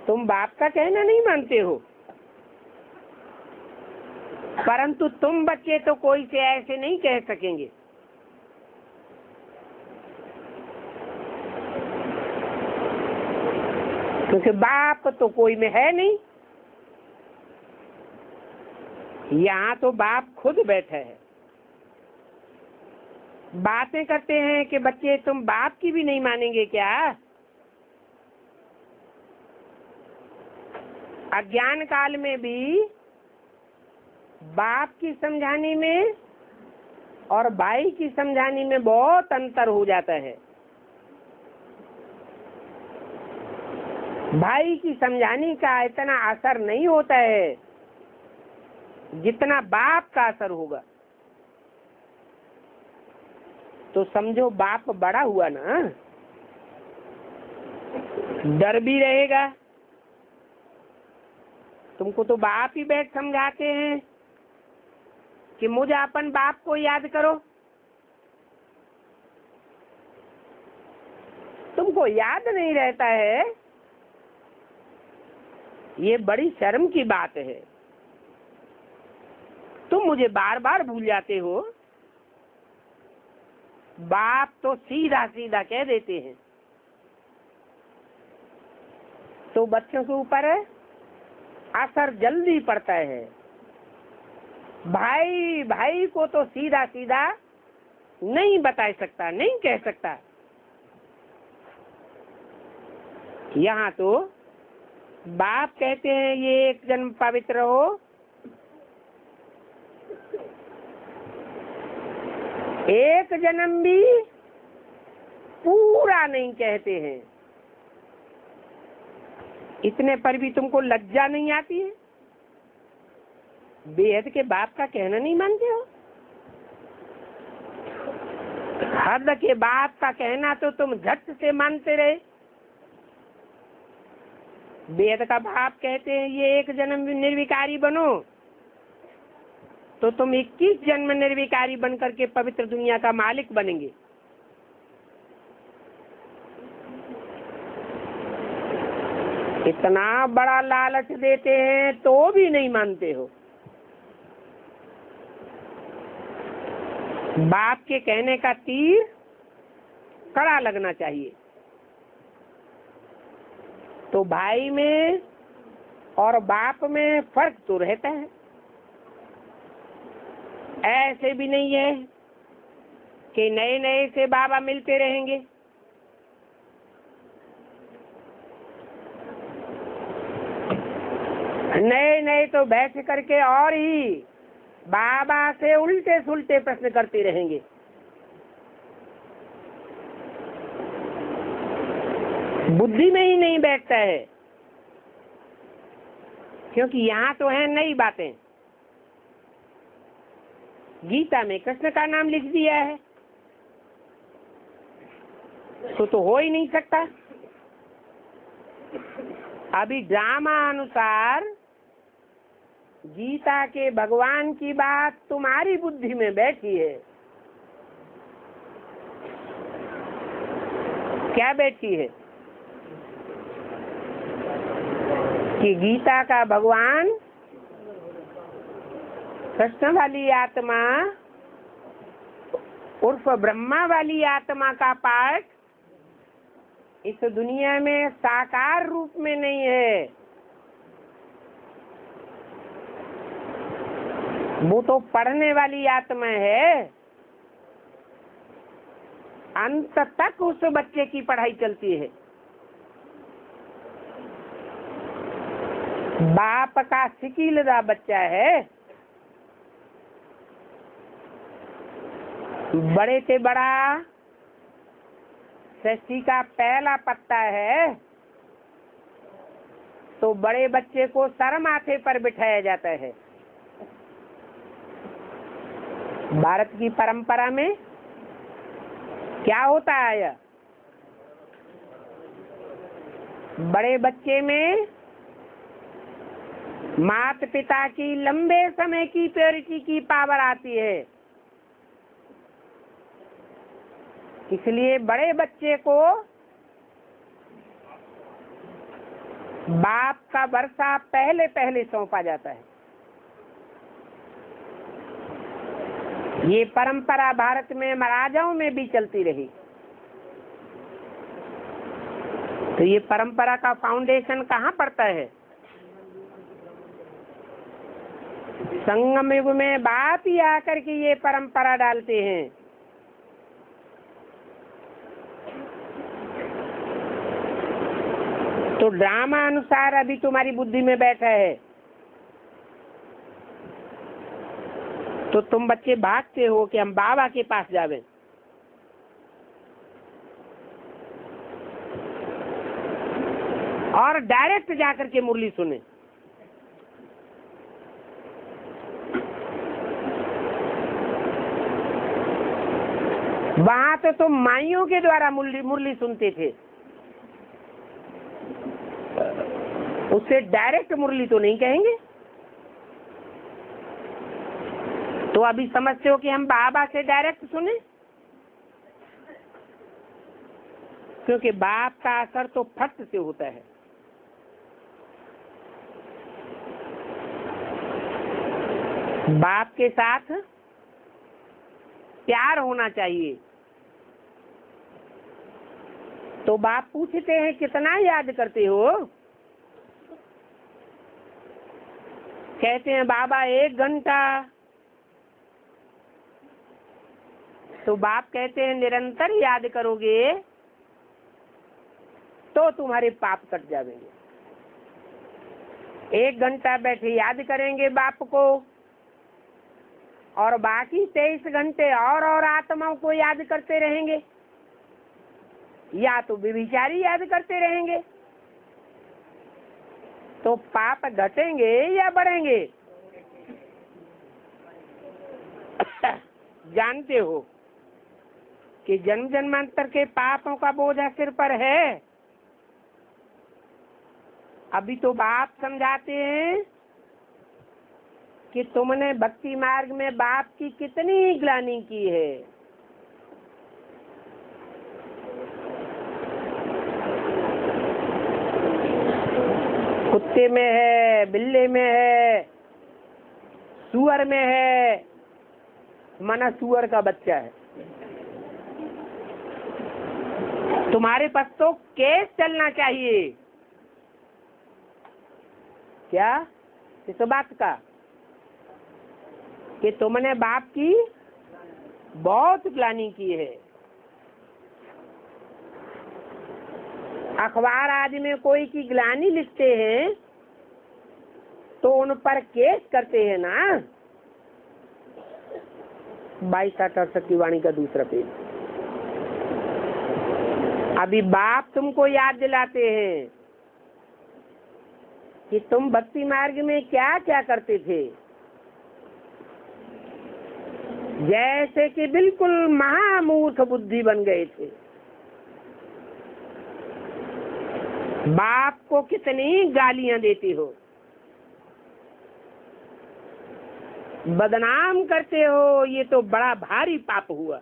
तुम बाप का कहना नहीं मानते हो, परंतु तुम बच्चे तो कोई से ऐसे नहीं कह सकेंगे। क्योंकि बाप तो कोई में है नहीं, यहाँ तो बाप खुद बैठा है। बातें करते हैं कि बच्चे तुम बाप की भी नहीं मानेंगे क्या? अज्ञान काल में भी बाप की समझाने में और भाई की समझाने में बहुत अंतर हो जाता है। भाई की समझाने का इतना असर नहीं होता है जितना बाप का असर होगा। तो समझो बाप बड़ा हुआ ना, डर भी रहेगा। तुमको तो बाप ही बैठ समझाते हैं कि मुझे अपन बाप को याद करो, तुमको याद नहीं रहता है। ये बड़ी शर्म की बात है। तुम मुझे बार बार भूल जाते हो। बाप तो सीधा सीधा कह देते हैं, तो बच्चों के ऊपर असर जल्दी पड़ता है। भाई भाई को तो सीधा सीधा नहीं बता सकता, नहीं कह सकता। यहाँ तो बाप कहते हैं ये एक जन्म पवित्र हो, एक जन्म भी पूरा नहीं कहते हैं। इतने पर भी तुमको लज्जा नहीं आती है? बेहद के बाप का कहना नहीं मानते हो? हद के बाप का कहना तो तुम झट से मानते रहे। बेहद का बाप कहते हैं ये एक जन्म निर्विकारी बनो, तो तुम 21 जन्म निर्विकारी बनकर के पवित्र दुनिया का मालिक बनेंगे। इतना बड़ा लालच देते हैं तो भी नहीं मानते हो। बाप के कहने का तीर कड़ा लगना चाहिए। तो भाई में और बाप में फर्क तो रहता है। ऐसे भी नहीं है कि नए नए से बाबा मिलते रहेंगे। नए नए तो बैठ करके और ही बाबा से उल्टे सुलटे प्रश्न करते रहेंगे। बुद्धि में ही नहीं बैठता है, क्योंकि यहाँ तो है नई बातें। गीता में कृष्ण का नाम लिख दिया है, तो हो ही नहीं सकता। अभी ड्रामा अनुसार गीता के भगवान की बात तुम्हारी बुद्धि में बैठी है। क्या बैठी है? कि गीता का भगवान कृष्ण वाली आत्मा उर्फ ब्रह्मा वाली आत्मा का पाठ इस दुनिया में साकार रूप में नहीं है। वो तो पढ़ने वाली आत्मा है। अंत तक उस बच्चे की पढ़ाई चलती है। बाप का सिकीलदा बच्चा है। बड़े से बड़ा सृष्टि का पहला पत्ता है, तो बड़े बच्चे को सर माथे पर बिठाया जाता है। भारत की परंपरा में क्या होता है? बड़े बच्चे में माता पिता की लंबे समय की प्योरिटी की पावर आती है, इसलिए बड़े बच्चे को बाप का वर्षा पहले पहले सौंपा जाता है। ये परंपरा भारत में महाराजाओं में भी चलती रही। तो ये परंपरा का फाउंडेशन कहाँ पड़ता है? संगम युग में बाप ही आकर के ये परंपरा डालते हैं। तो ड्रामा अनुसार अभी तुम्हारी बुद्धि में बैठा है, तो तुम बच्चे भागते हो कि हम बाबा के पास जावें। और डायरेक्ट जाकर के मुरली सुने। वहां तो तुम माइयों के द्वारा मुरली सुनते थे, उससे डायरेक्ट मुरली तो नहीं कहेंगे। तो अभी समझते हो कि हम बाबा से डायरेक्ट सुने, क्योंकि बाप का असर तो फट से होता है। बाप के साथ प्यार होना चाहिए। तो बाप पूछते हैं कितना याद करते हो? कहते हैं बाबा 1 घंटा। तो बाप कहते हैं निरंतर याद करोगे तो तुम्हारे पाप कट जाएंगे। 1 घंटा बैठे याद करेंगे बाप को, और बाकी 23 घंटे और आत्माओं को याद करते रहेंगे, या तो व्यभिचारी याद करते रहेंगे, तो पाप घटेंगे या बढ़ेंगे? जानते हो कि जन्म जन्मांतर के पापों का बोझा सिर पर है। अभी तो बाप समझाते हैं कि तुमने भक्ति मार्ग में बाप की कितनी ग्लानि की है। कुत्ते में है, बिल्ले में है, सुअर में है, मना सुअर का बच्चा है। तुम्हारे पास तो केस चलना चाहिए। क्या? इस बात का कि तुमने बाप की बहुत ग्लानि की है। अखबार आदि में कोई की ग्लानि लिखते हैं तो उन पर केस करते हैं ना। 2268 की वाणी का दूसरा पेज। अभी बाप तुमको याद दिलाते हैं कि तुम भक्ति मार्ग में क्या क्या करते थे। जैसे कि बिल्कुल महामूर्ख बुद्धि बन गए थे। बाप को कितनी गालियां देते हो, बदनाम करते हो, ये तो बड़ा भारी पाप हुआ।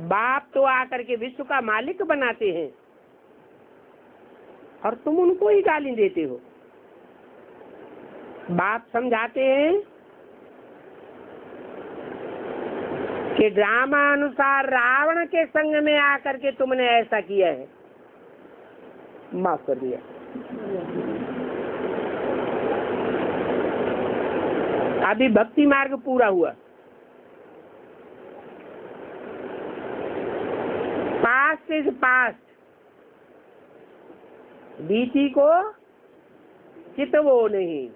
बाप तो आकर के विश्व का मालिक बनाते हैं और तुम उनको ही गाली देते हो। बाप समझाते हैं कि ड्रामा अनुसार रावण के संग में आकर के तुमने ऐसा किया है, माफ कर दिया। अभी भक्ति मार्ग पूरा हुआ। पास्ट इज पास्ट, बीती को चितवो नहीं।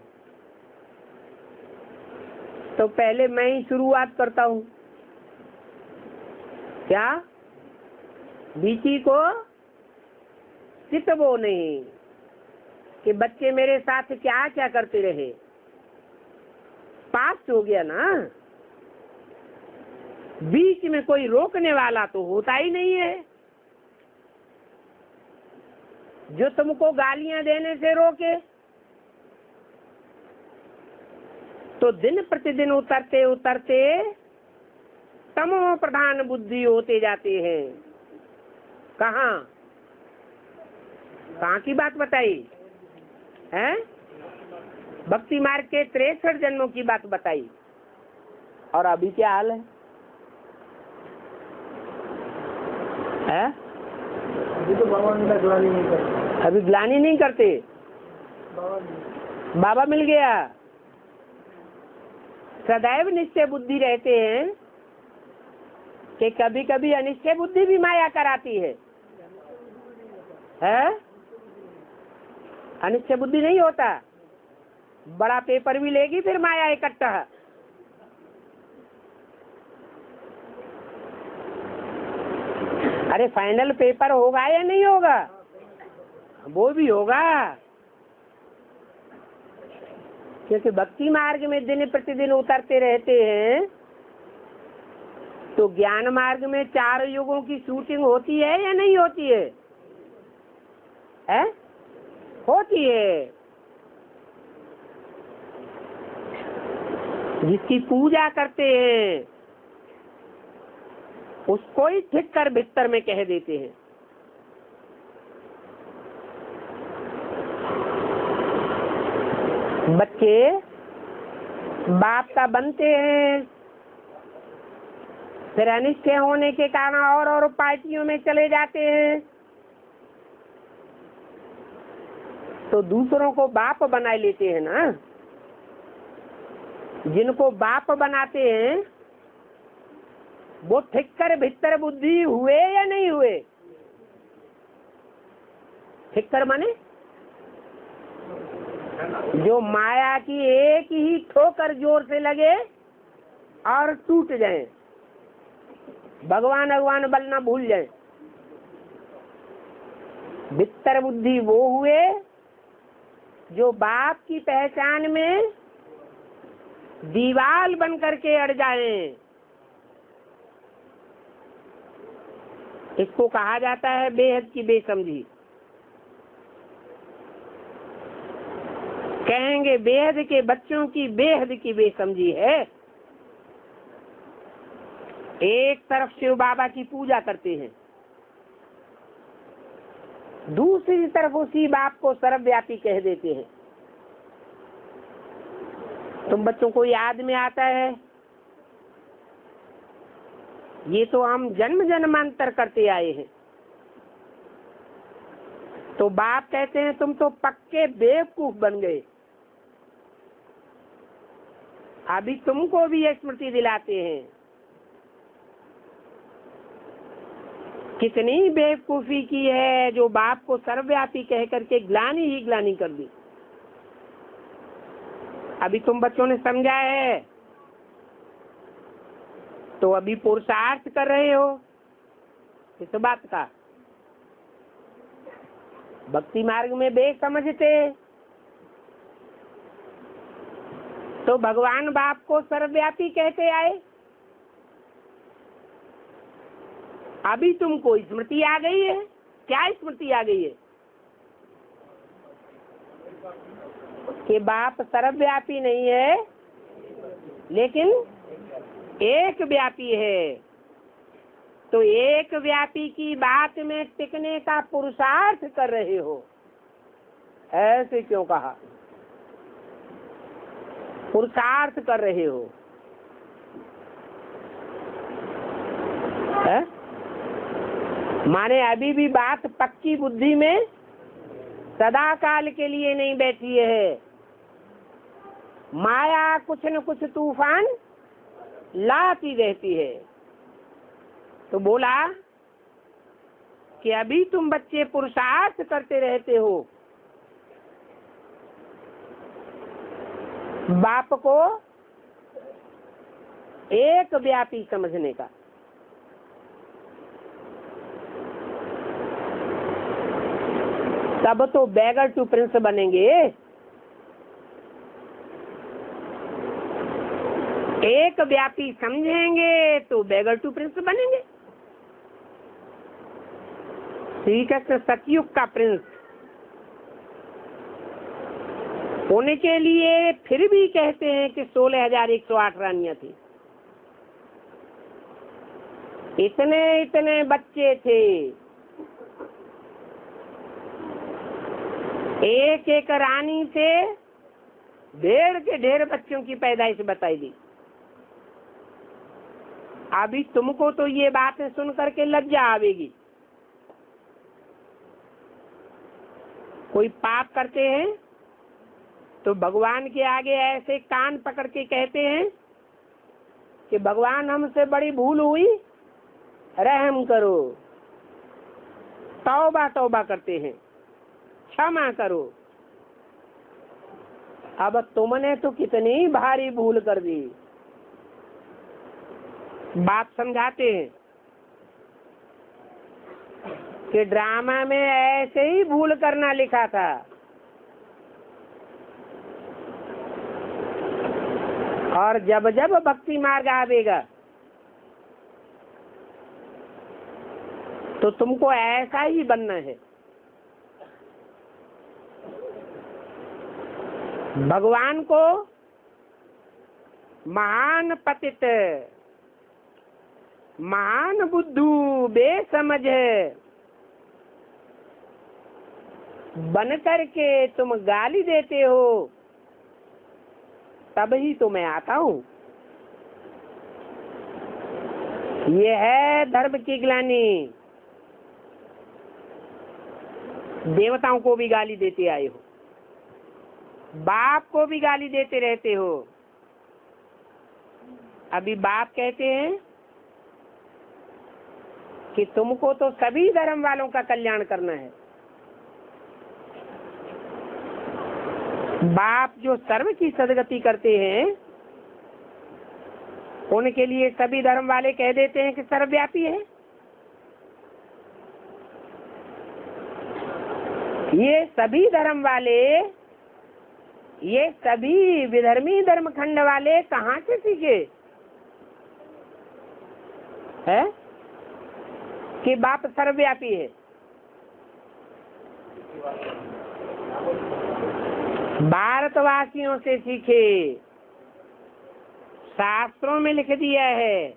तो पहले मैं ही शुरुआत करता हूँ। क्या? बीती को चितवो नहीं कि बच्चे मेरे साथ क्या क्या करते रहे। पास्ट हो गया ना, बीच में कोई रोकने वाला तो होता ही नहीं है। जो तुमको गालियां देने से रोके, तो दिन प्रतिदिन उतरते उतरते तमो प्रधान बुद्धि होते जाते हैं। कहाँ की बात बताई है? भक्ति मार्ग के 63 जन्मों की बात बताई। और अभी क्या हाल है? अभी तो बाबा ग्लानी नहीं करते। अभी ग्लानी नहीं करते। बाबा मिल गया। सदैव निश्चय बुद्धि रहते हैं कि कभी कभी अनिश्चय बुद्धि भी माया कराती है। अनिश्चय बुद्धि नहीं होता। बड़ा पेपर भी लेगी फिर माया इकट्ठा। अरे फाइनल पेपर होगा या नहीं होगा? वो भी होगा, क्योंकि भक्ति मार्ग में दिन प्रतिदिन उतरते रहते हैं। तो ज्ञान मार्ग में 4 युगों की शूटिंग होती है या नहीं होती है? होती है। जिसकी पूजा करते हैं उसको ही ठीक कर भीतर में कह देते हैं। बच्चे बाप का बनते हैं, फिर अनिष्ट होने के कारण और पार्टियों में चले जाते हैं, तो दूसरों को बाप बना लेते हैं ना। जिनको बाप बनाते हैं वो ठीक कर भीतर बुद्धि हुए या नहीं हुए? ठीक कर माने जो माया की एक ही ठोकर जोर से लगे और टूट जाए, भगवान भगवान बोलना भूल जाए। भीतर बुद्धि वो हुए जो बाप की पहचान में दीवाल बन करके अड़ जाए। इसको कहा जाता है बेहद की बेसमझी। कहेंगे बेहद के बच्चों की बेहद की बेसमझी है। एक तरफ शिव बाबा की पूजा करते हैं, दूसरी तरफ उसी बाप को सर्वव्यापी कह देते हैं। तुम बच्चों को याद में आता है, ये तो हम जन्म जन्मांतर करते आए हैं। तो बाप कहते हैं तुम तो पक्के बेवकूफ बन गए। अभी तुमको भी ये स्मृति दिलाते हैं। कितनी बेवकूफी की है जो बाप को सर्वव्यापी कह करके ग्लानि ही ग्लानि कर दी। अभी तुम बच्चों ने समझा है तो अभी पुरुषार्थ कर रहे हो इस बात का। भक्ति मार्ग में बेसमझते तो भगवान बाप को सर्वव्यापी कहते आए। अभी तुमको स्मृति आ गई है। क्या स्मृति आ गई है? कि बाप सर्वव्यापी नहीं है लेकिन एक व्यापी है। तो एक व्यापी की बात में टिकने का पुरुषार्थ कर रहे हो। ऐसे क्यों कहा? पुरुषार्थ कर रहे हो है? माने अभी भी बात पक्की बुद्धि में सदा काल के लिए नहीं बैठी है। माया कुछ न कुछ तूफान लाती रहती है। तो बोला कि अभी तुम बच्चे पुरुषार्थ करते रहते हो बाप को एक व्यापी समझने का। तब तो बैगर टू प्रिंस बनेंगे। एक व्यापी समझेंगे तो बैगर टू प्रिंस बनेंगे। श्री कृष्ण सतयुग का प्रिंस, उनके लिए फिर भी कहते हैं कि 16,108 रानियां थी। इतने इतने बच्चे थे, एक एक रानी से ढेर के ढेर बच्चों की पैदाइश बताई दी। अभी तुमको तो ये बातें सुन करके लज्जा आवेगी। कोई पाप करते हैं तो भगवान के आगे ऐसे कान पकड़ के कहते हैं कि भगवान हमसे बड़ी भूल हुई, रहम करो। तौबा तौबा करते हैं, क्षमा करो। अब तुमने तो कितनी भारी भूल कर दी। बाप समझाते हैं कि ड्रामा में ऐसे ही भूल करना लिखा था। और जब जब भक्ति मार्ग आवेगा तो तुमको ऐसा ही बनना है। भगवान को महान पतित, महान बुद्धू, बेसमझ बन करके तुम गाली देते हो, तब ही तो मैं आता हूँ। ये है धर्म की ग्लानि। देवताओं को भी गाली देते आए हो, बाप को भी गाली देते रहते हो। अभी बाप कहते हैं कि तुमको तो सभी धर्म वालों का कल्याण करना है। बाप जो सर्व की सदगति करते हैं उनके लिए सभी धर्म वाले कह देते हैं कि सर्वव्यापी है। ये सभी धर्म वाले, ये सभी विधर्मी धर्म खंड वाले कहाँ से सीखे है कि बाप सर्वव्यापी है? भारतवासियों से सीखे। शास्त्रों में लिख दिया है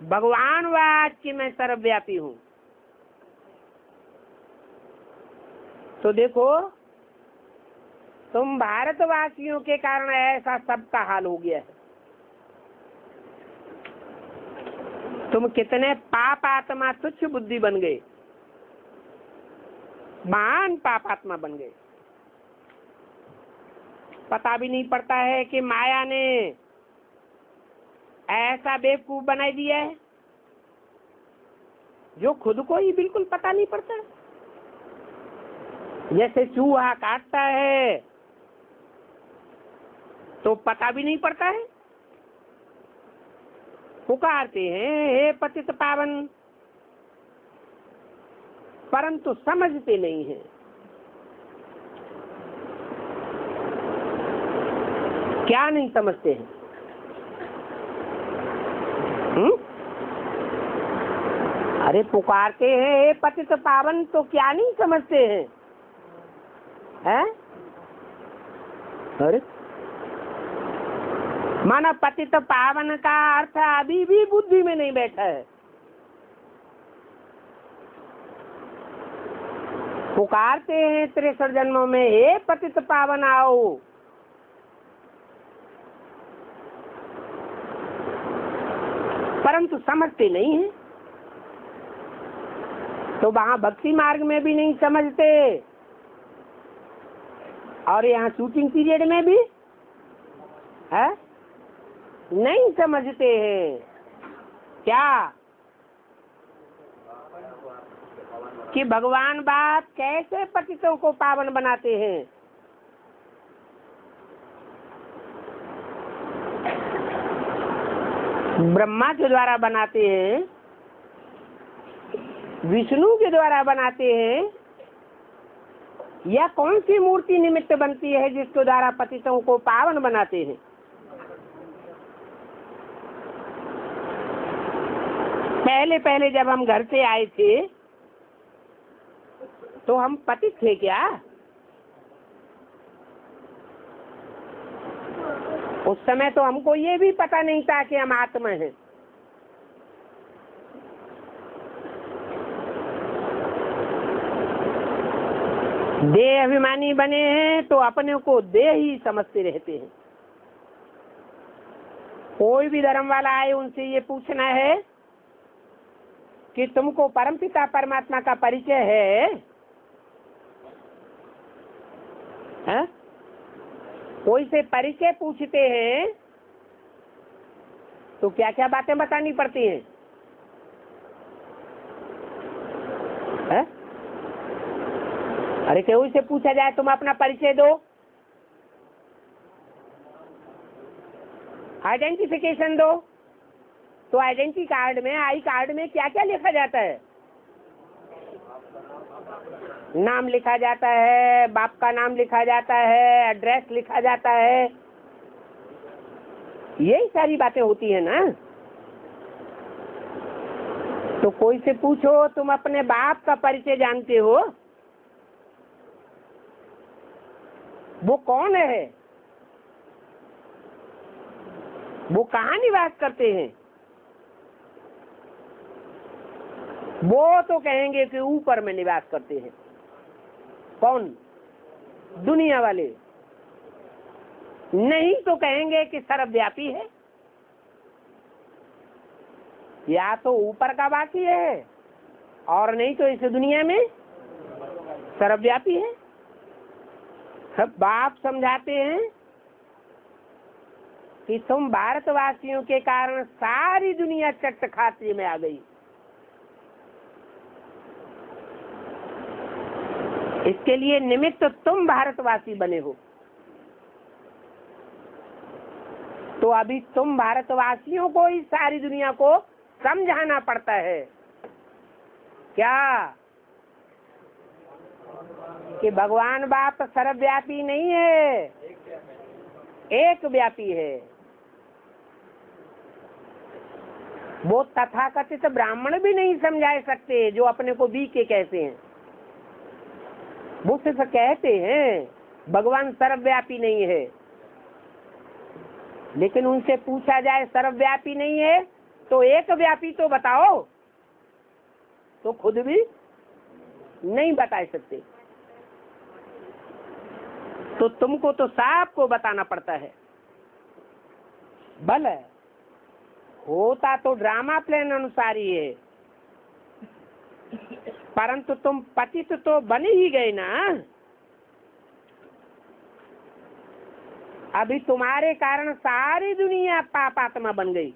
भगवान वाच कि मैं सर्वव्यापी हूँ। तो देखो, तुम भारतवासियों के कारण ऐसा सबका हाल हो गया है। तुम कितने पाप आत्मा, तुच्छ बुद्धि बन गए, महान पाप आत्मा बन गए। पता भी नहीं पड़ता है कि माया ने ऐसा बेवकूफ बना दिया है जो खुद को ही बिल्कुल पता नहीं पड़ता। जैसे चूहा काटता है तो पता भी नहीं पड़ता है, पुकारते हैं हे पतित पावन, परंतु समझते नहीं हैं। क्या नहीं समझते हैं? अरे पुकारते हैं हे पतित पावन तो क्या नहीं समझते हैं? हैं? अरे माना पतित पावन का अर्थ अभी भी बुद्धि में नहीं बैठा है। पुकारते हैं 63 जन्मों में हे पतित पावन आओ, परंतु समझते नहीं है। तो वहां भक्ति मार्ग में भी नहीं समझते और यहाँ शूटिंग पीरियड में भी है नहीं समझते हैं। क्या कि भगवान बाप कैसे पतितों को पावन बनाते हैं? ब्रह्मा के द्वारा बनाते हैं, विष्णु के द्वारा बनाते हैं, या कौन सी मूर्ति निमित्त बनती है जिसके द्वारा पतितों को पावन बनाते हैं? पहले पहले जब हम घर से आए थे तो हम पतित थे क्या? उस समय तो हमको ये भी पता नहीं था कि हम आत्मा हैं। देह अभिमानी बने हैं तो अपने को देह ही समझते रहते हैं। कोई भी धर्म वाला आए उनसे ये पूछना है कि तुमको परमपिता परमात्मा का परिचय है? कोई से परिचय पूछते हैं तो क्या क्या बातें बतानी पड़ती हैं? है? अरे कोई से पूछा जाए तुम अपना परिचय दो, आइडेंटिफिकेशन दो, तो आइडेंटिटी कार्ड में, आई कार्ड में क्या क्या लिखा जाता है? नाम लिखा जाता है, बाप का नाम लिखा जाता है, एड्रेस लिखा जाता है, यही सारी बातें होती है ना। तो कोई से पूछो तुम अपने बाप का परिचय जानते हो? वो कौन है? वो कहाँ निवास करते हैं? वो तो कहेंगे कि ऊपर में निवास करते हैं। कौन? दुनिया वाले। नहीं तो कहेंगे कि सर्वव्यापी है। या तो ऊपर का वासी है और नहीं तो इस दुनिया में सर्वव्यापी है। सब बाप समझाते हैं कि तुम भारतवासियों के कारण सारी दुनिया चट खाते में आ गई। इसके लिए निमित्त तुम भारतवासी बने हो। तो अभी तुम भारतवासियों को ही सारी दुनिया को समझाना पड़ता है। क्या? कि भगवान बाप सर्वव्यापी नहीं है, एक व्यापी है। वो तथाकथित ब्राह्मण भी नहीं समझा सकते जो अपने को बी के कहते हैं। वो सिर्फ कहते हैं भगवान सर्वव्यापी नहीं है, लेकिन उनसे पूछा जाए सर्वव्यापी नहीं है तो एक व्यापी तो बताओ, तो खुद भी नहीं बता सकते। तो तुमको तो साफ को बताना पड़ता है। भले होता तो ड्रामा प्लान अनुसार ही है, परंतु तुम पतित तो बन ही गए ना। अभी तुम्हारे कारण सारी दुनिया पापात्मा बन गई।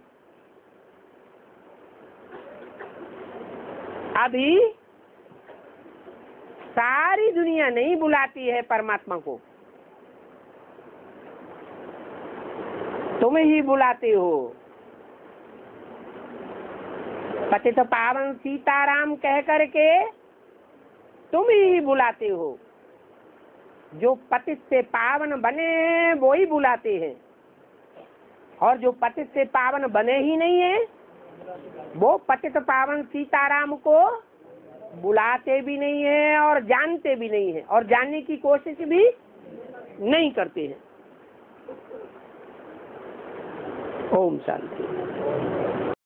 अभी सारी दुनिया नहीं बुलाती है परमात्मा को, तुम ही बुलाते हो। पतित पावन सीताराम कह करके तुम ही बुलाते हो। जो पतित से पावन बने हैं वो ही बुलाते हैं, और जो पतित से पावन बने ही नहीं है वो पतित पावन सीताराम को बुलाते भी नहीं है और जानते भी नहीं है, और जानने की कोशिश भी नहीं करते हैं। ओम शांति।